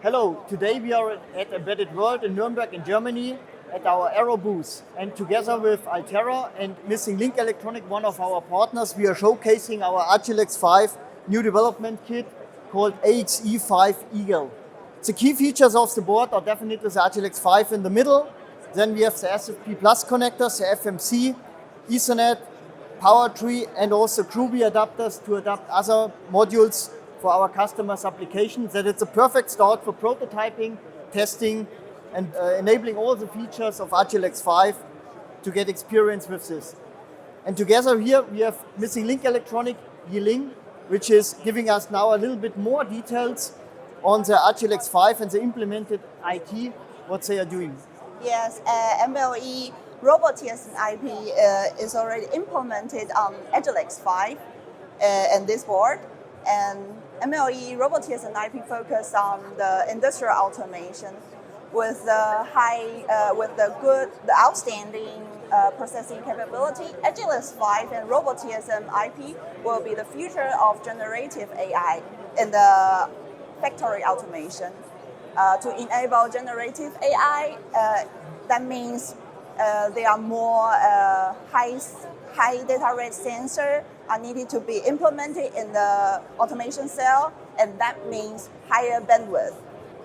Hello, today we are at Embedded World in Nuremberg in Germany at our Aero booth. And together with Altera and Missing Link Electronics, one of our partners, we are showcasing our Agilex5 new development kit called AXE5 Eagle. The key features of the board are definitely the Agilex5 in the middle. Then we have the SFP Plus connectors, the FMC, Ethernet, power tree, and also Groovy adapters to adapt other modules for our customers' applications. That it's a perfect start for prototyping, testing, and enabling all the features of Agilex5 to get experience with this. And together here we have Missing Link Electronics, Yiling, which is giving us now a little bit more details on the Agilex5 and the implemented IT, what they are doing. Yes, MLE Robo TSN IP is already implemented on Agilex5 and this board. And MLE Robo TSN IP focus on the industrial automation with the outstanding processing capability. Agilex5 and Robo TSN IP will be the future of generative AI in the factory automation. To enable generative AI, that means there are more high data rate sensor are needed to be implemented in the automation cell, and that means higher bandwidth.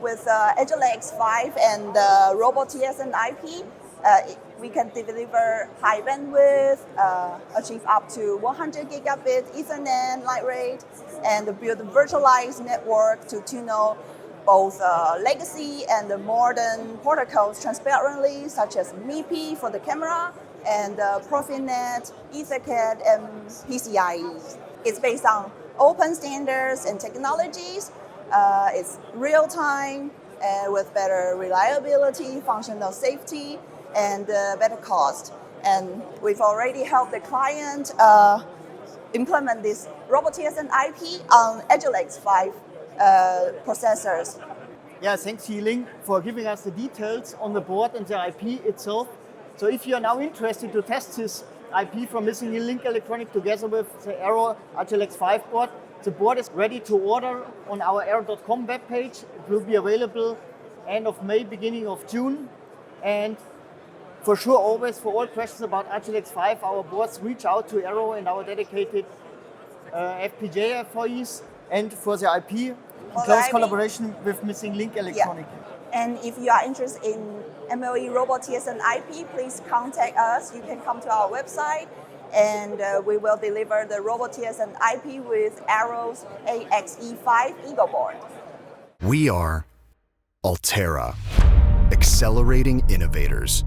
With Agilex5 and Robo TSN IP, we can deliver high bandwidth, achieve up to 100 gigabit Ethernet light rate, and build a virtualized network to tune both legacy and the modern protocols transparently, such as MIPI for the camera, and Profinet, EtherCAT, and PCIe. It's based on open standards and technologies. It's real-time with better reliability, functional safety, and better cost. And we've already helped the client implement this Robo TSN IP on Agilex5 processors. Yeah, thanks Yiling for giving us the details on the board and the IP itself. So if you are now interested to test this IP from Missing Link Electronics together with the Aero Agilex5 board, the board is ready to order on our aero.com webpage. It will be available end of May, beginning of June. And for sure, always for all questions about Agilex5, our boards reach out to Aero and our dedicated FPGA employees, and for the IP, in close collaboration with Missing Link Electronics. Yeah. And if you are interested in MLE Robo TSN IP, please contact us. You can come to our website, and we will deliver the Robo TSN IP with Aero's AXE5 Eagle board. We are Altera, accelerating innovators.